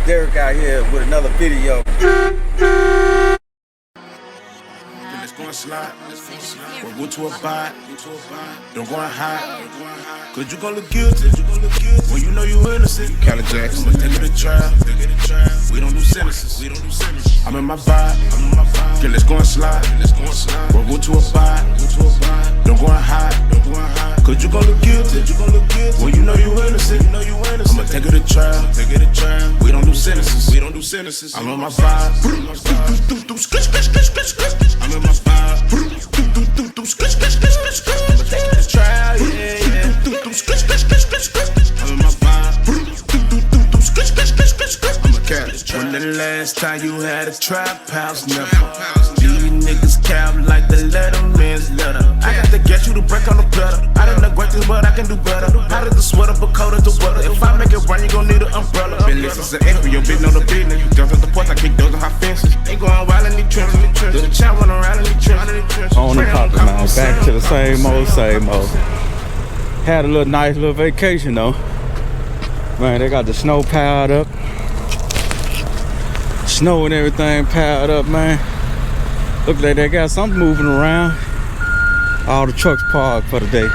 Derek out here with another video. Let's go and slide. We'll go to a bite. Don't go and hide. Cause you gon' look guilty when you know you innocent. Cali Jackson, let's take it to trial. We don't do sentences. I'm in my vibe. Okay, let's go and slide. We'll go to a bite. Don't go and hide. Cause you gon' look guilty when you know you innocent. I'ma take it to trial. We don't do sentences. I'm on my vibe. I'm in my vibe. I'm in my vibe. I'm a cat. When the last time you had a trap house, never. These niggas cap like the letterman's letter. I got to get you to break on the platter. I done neglect this, but I can do better. How did the sweater but cold as the weather? If I make it run, you gon' need an umbrella. Been listening to every your bitch know the business. You jump at the porch, I kick doors on high fences. Ain't going wild in these trims. Do the child run around in these trims. On the pocket, man. Back to the same old. Had a nice little vacation though. Man, they got the snow piled up. Snow and everything piled up, man. Look like they got something moving around. All the trucks parked for the day.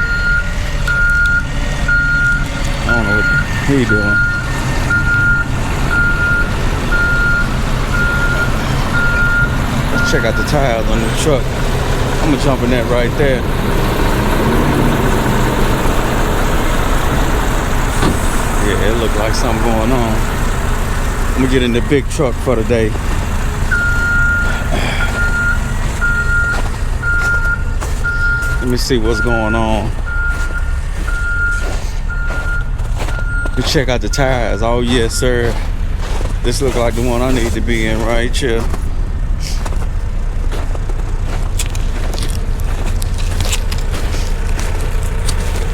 I don't know what he doing. Let's check out the tires on the truck. I'm gonna jump in that right there. Yeah, it looked like something going on. I'm gonna get in the big truck for the day. Let me see what's going on. Let me check out the tires. Oh yes, sir. This looks like the one I need to be in right here.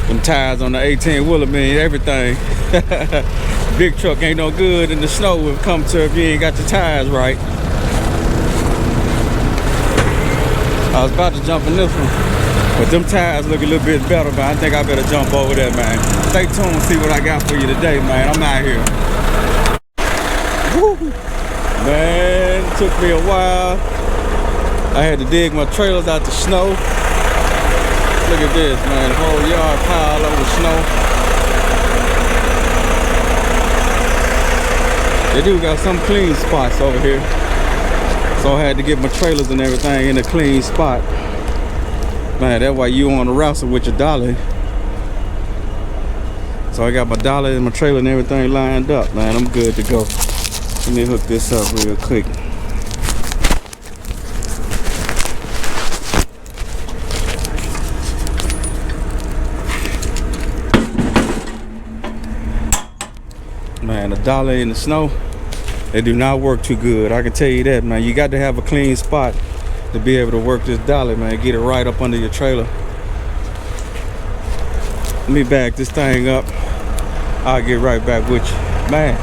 Them tires on the 18 wheeler mean everything. Big truck ain't no good in the snow will come to if you ain't got the tires right. I was about to jump in this one, but them tires look a little bit better, but I think I better jump over there, man. Stay tuned, see what I got for you today, man. I'm out here. Woo. Man, it took me a while. I had to dig my trailers out the snow. Look at this, man. The whole yard piled up with snow. They do got some clean spots over here. So I had to get my trailers and everything in a clean spot. Man, that's why you on the wrestle with your dolly. So I got my dolly and my trailer and everything lined up, man. I'm good to go. Let me hook this up real quick. Man, the dolly in the snow, they do not work too good. I can tell you that, man. You got to have a clean spot to be able to work this dolly, man. Get it right up under your trailer. Let me back this thing up. I'll get right back with you. Man,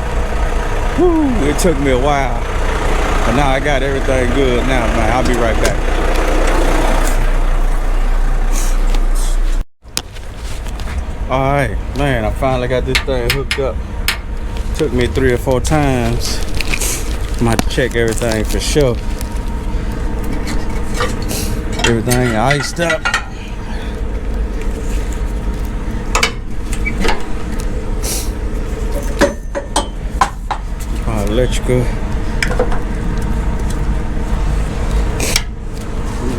whew, it took me a while. But now I got everything good now, man. I'll be right back. All right, man, I finally got this thing hooked up. Took me 3 or 4 times. I'm gonna have to check everything for sure. Everything iced up. Electrical.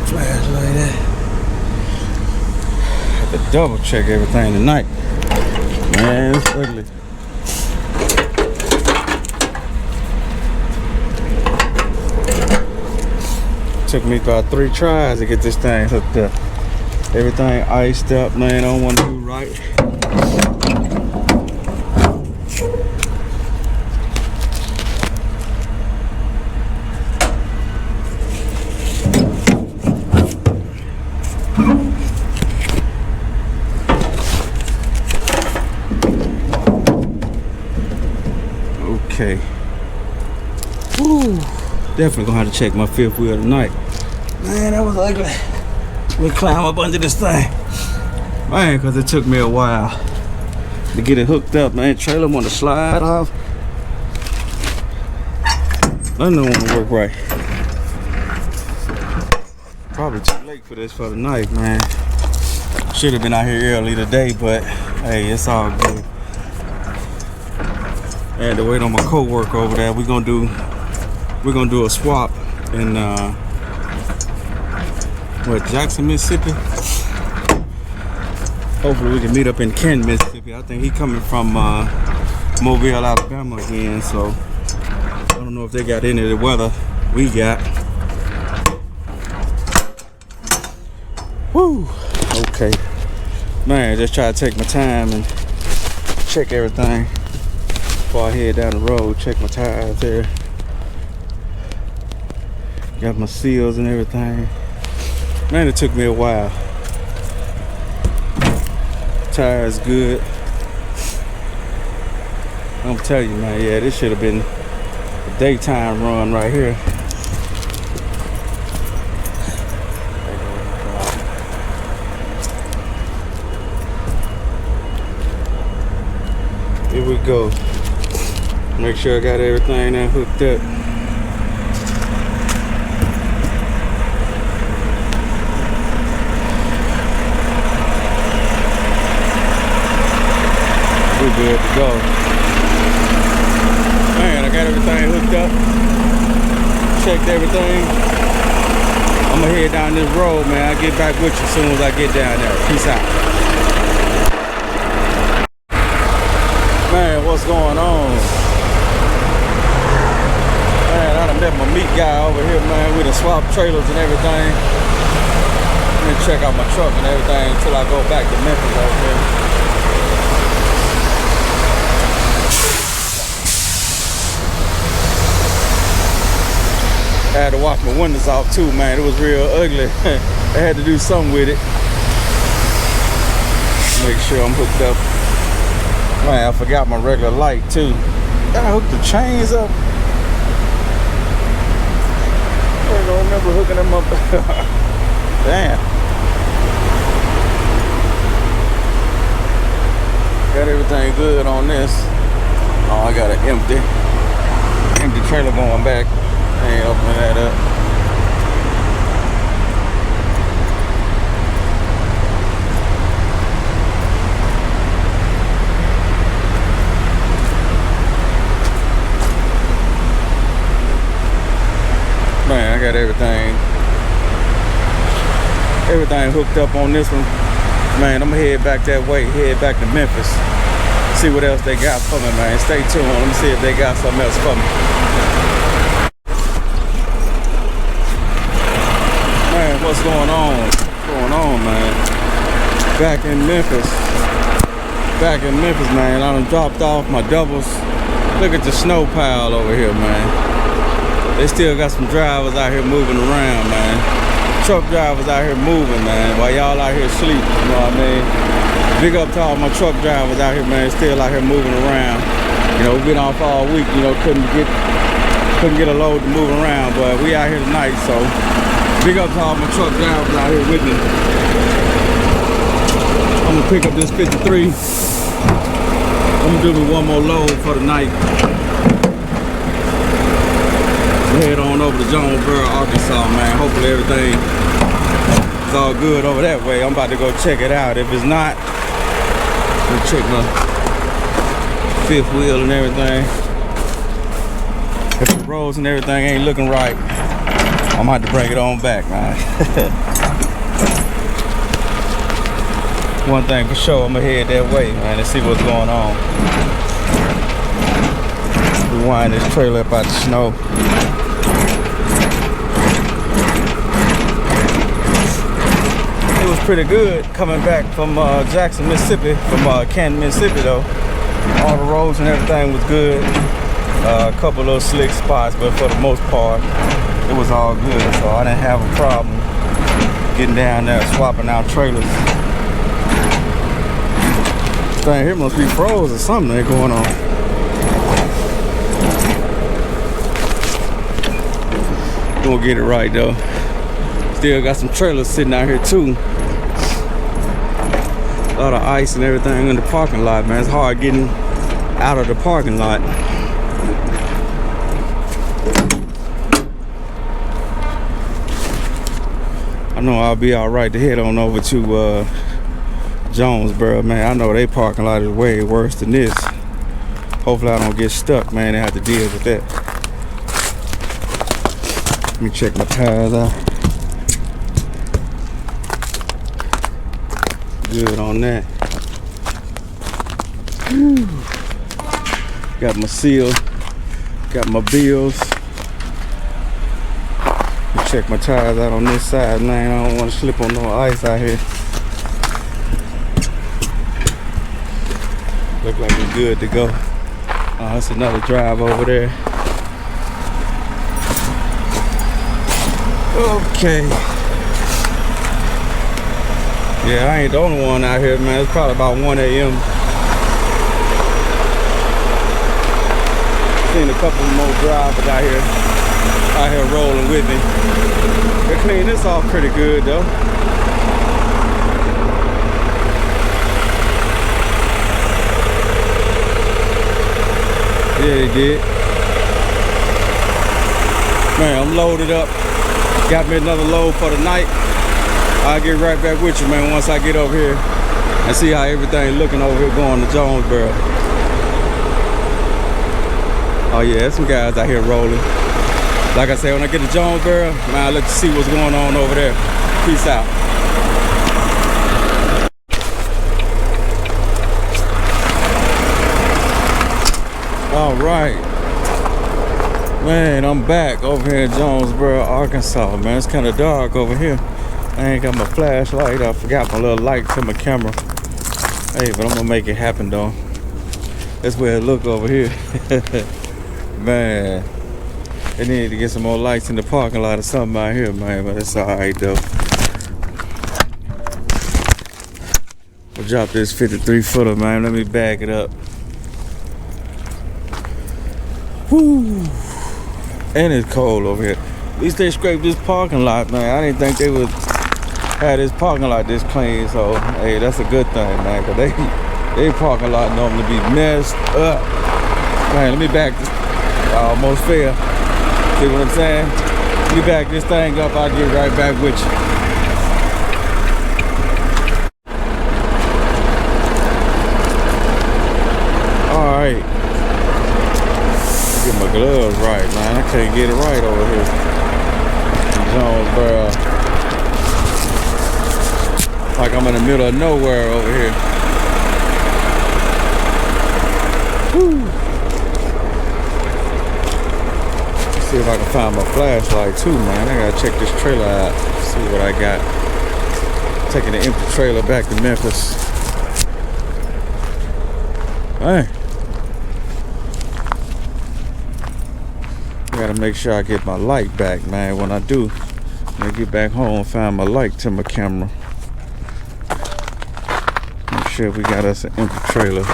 Flashlight there. Have to double check everything tonight. Man, it's ugly. Took me about 3 tries to get this thing hooked up. Everything iced up, man. I don't want to do right. Okay. Woo. Definitely gonna have to check my 5th wheel tonight. Man, that was ugly. Let me climb up under this thing. Man, because it took me a while to get it hooked up, man. Trailer want to slide off. Nothing don't want to work right. Probably too late for this for the night, man. Should have been out here early today, but hey, it's all good. I had to wait on my co-worker over there. We're gonna do a swap in Jackson, Mississippi. Hopefully we can meet up in Ken, Mississippi. I think he coming from Mobile, Alabama again, so I don't know if they got any of the weather we got. Woo! Okay. Man, just try to take my time and check everything before I head down the road. Check my tires there. Got my seals and everything. Man, it took me a while. Tires good. I'm telling you, man, yeah, this should have been a daytime run right here. Here we go. Make sure I got everything there hooked up. We're good to go. Man, I got everything hooked up. Checked everything. I'm gonna head down this road, man. I'll get back with you as soon as I get down there. Peace out. Man, what's going on? Man, I done met my meat guy over here, man. We done swapped trailers and everything. Let me check out my truck and everything until I go back to Memphis over here. I had to wash my windows off too, man. It was real ugly. I had to do something with it. Make sure I'm hooked up. Man, I forgot my regular light too. I hooked the chains up. I don't remember hooking them up. Damn. Got everything good on this. Oh, I got an empty trailer going back. I ain't opening that up. Man, I got everything hooked up on this one. Man, I'm gonna head back that way, head back to Memphis. See what else they got for me, man. Stay tuned. Let me see if they got something else for me. Man, what's going on? What's going on, man? Back in Memphis, man. I done dropped off my doubles. Look at the snow pile over here, man. They still got some drivers out here moving around, man. Truck drivers out here moving, man, while y'all out here sleeping, you know what I mean? Big up to all my truck drivers out here, man, still out here moving around. You know, we've been off all week, you know, couldn't get a load to move around, but we out here tonight, so big up to all my truck drivers out here with me. I'm gonna pick up this 53. I'm gonna do me one more load for the night. Head on over to Jonesboro, Arkansas, man. Hopefully everything is all good over that way. I'm about to go check it out. If it's not, I'll check my fifth wheel and everything. If the roads and everything ain't looking right, I'm gonna have to bring it on back, man. One thing for sure, I'm gonna head that way, man, and see what's going on. We wind this trailer up out the snow. It was pretty good coming back from Jackson, Mississippi, from Canton, Mississippi though. All the roads and everything was good. A couple little slick spots, but for the most part, it was all good. So I didn't have a problem getting down there, swapping out trailers. This thing here must be froze or something ain't going on. Gonna get it right though. Still got some trailers sitting out here too. A lot of ice and everything in the parking lot, man. It's hard getting out of the parking lot. I know I'll be all right to head on over to Jonesboro, man. I know they parking lot is way worse than this. Hopefully I don't get stuck, man, and have to deal with that. Let me check my tires out. Good on that. Whew. Got my seal, got my bills. Let me check my tires out on this side, man. I don't want to slip on no ice out here. Look like we're good to go. That's another drive over there. Okay. Yeah, I ain't the only one out here, man. It's probably about 1 a.m. Seen a couple more drivers out here rolling with me. They clean this off pretty good though. Yeah, they did. Man, I'm loaded up. Got me another load for the night. I'll get right back with you, man, once I get over here and see how everything looking over here going to Jonesboro. Oh yeah, there's some guys out here rolling. Like I said, when I get to Jonesboro, man, I'll let you see what's going on over there. Peace out. All right, man, I'm back over here in Jonesboro, Arkansas, man. It's kind of dark over here. I ain't got my flashlight. I forgot my little light to my camera. Hey, but I'm gonna make it happen though. That's where it look over here. Man, they need to get some more lights in the parking lot or something out here, man, but it's all right though. I'll drop this 53 footer, man. Let me back it up. Whoo! And it's cold over here. At least they scraped this parking lot, man. I didn't think they would have this parking lot this clean, so hey, that's a good thing, man, because they parking lot normally be messed up. Man, let me back this. I almost fell. See what I'm saying? Let me back this thing up. I'll get right back with you. All right. Get my gloves right, man. I can't get it right over here in Jonesboro. Like I'm in the middle of nowhere over here. Woo. Let's see if I can find my flashlight too, man. I gotta check this trailer out, see what I got. Taking the empty trailer back to Memphis. Hey. Gotta make sure I get my light back, man. When I do, when I get back home, find my light to my camera. Make sure we got us an empty trailer.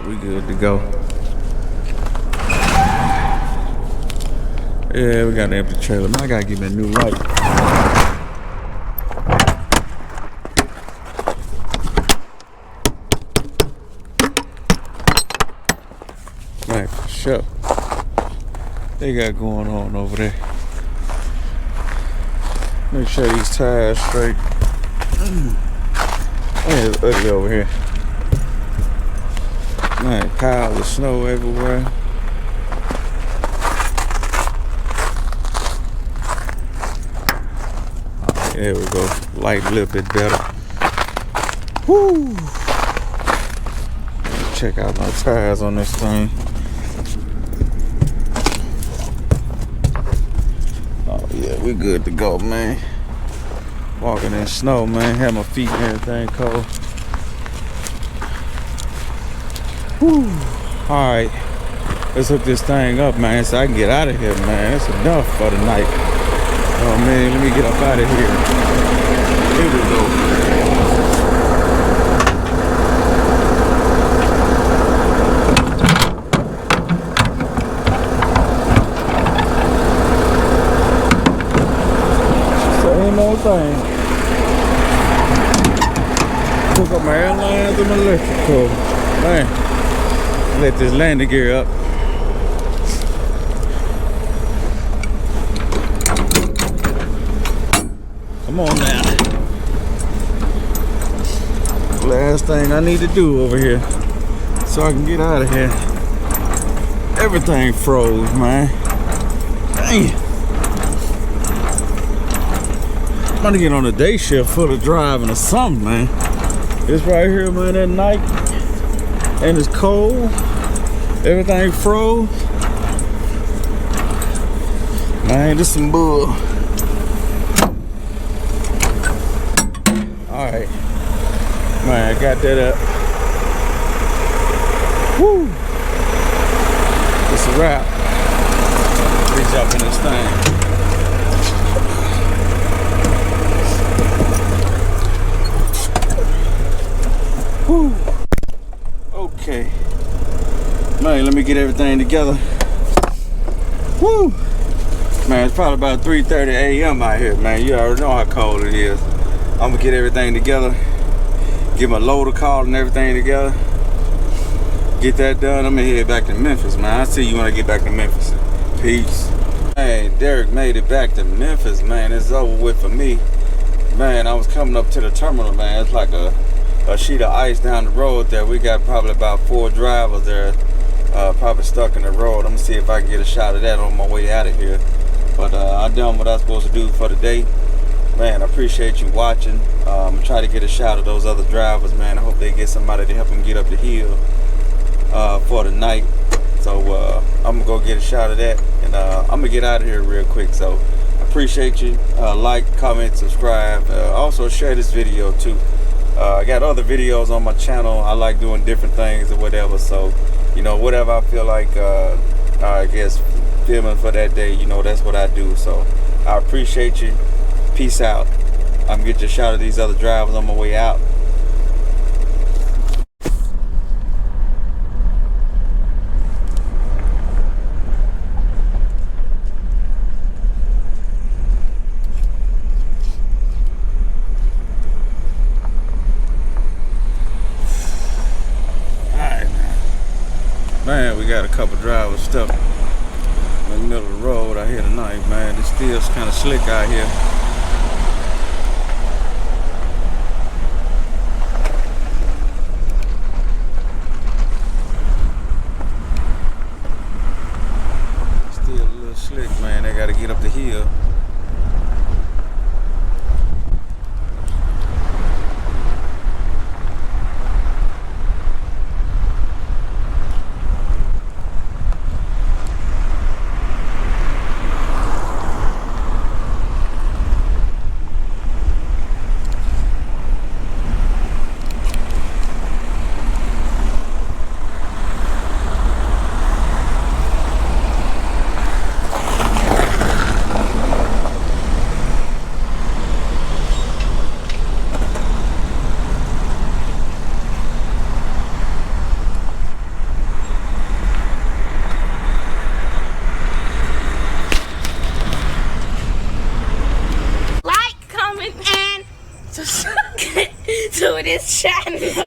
We good to go. Yeah, we got an empty trailer. Man, I gotta give me a new light. Man, for sure. They got going on over there. Make sure these tires straight. Man, it's ugly over here. Man, piles of snow everywhere. There we go. Light a little bit better. Woo! Check out my tires on this thing. Oh yeah, we good to go, man. Walking in snow, man. Had my feet and everything cold. Woo! All right, let's hook this thing up, man, so I can get out of here, man. That's enough for the night. Oh man, let me get up out of here. Here we go. Same old thing. Hook up my airlines and my electrical. Man, let this landing gear up. Come on now. Last thing I need to do over here so I can get out of here. Everything froze, man. Dang. I'm gonna get on a day shift for the driving or something, man. It's right here, man, at night. And it's cold. Everything froze. Man, this some bull. Alright. Man, I got that up. Woo! It's a wrap. Reach up in this thing. Woo! Okay. Man, let me get everything together. Woo! Man, it's probably about 3:30 a.m. out here, man. You already know how cold it is. I'm gonna get everything together. Get my loader call and everything together. Get that done. I'm gonna head back to Memphis, man. I'll see you when I get back to Memphis. Peace. Hey, Derek made it back to Memphis, man. It's over with for me. Man, I was coming up to the terminal, man. It's like a sheet of ice down the road there. We got probably about 4 drivers there, probably stuck in the road. I'm gonna see if I can get a shot of that on my way out of here. But I done what I'm supposed to do for the day. Man, I appreciate you watching. I'm gonna try to get a shot of those other drivers, man. I hope they get somebody to help them get up the hill for the night. So I'm gonna go get a shot of that, and I'm gonna get out of here real quick. So I appreciate you. Like, comment, subscribe. Also share this video too. I got other videos on my channel. I like doing different things or whatever. So, you know, whatever I feel like, I guess filming for that day, you know, that's what I do. So I appreciate you. Peace out. I'm gonna get you a shot of these other drivers on my way out. Alright, man, we got a couple drivers stuck in the middle of the road out here tonight, man. It's still kind of slick out here. Still a little slick, man. They got to get up the hill. To this channel.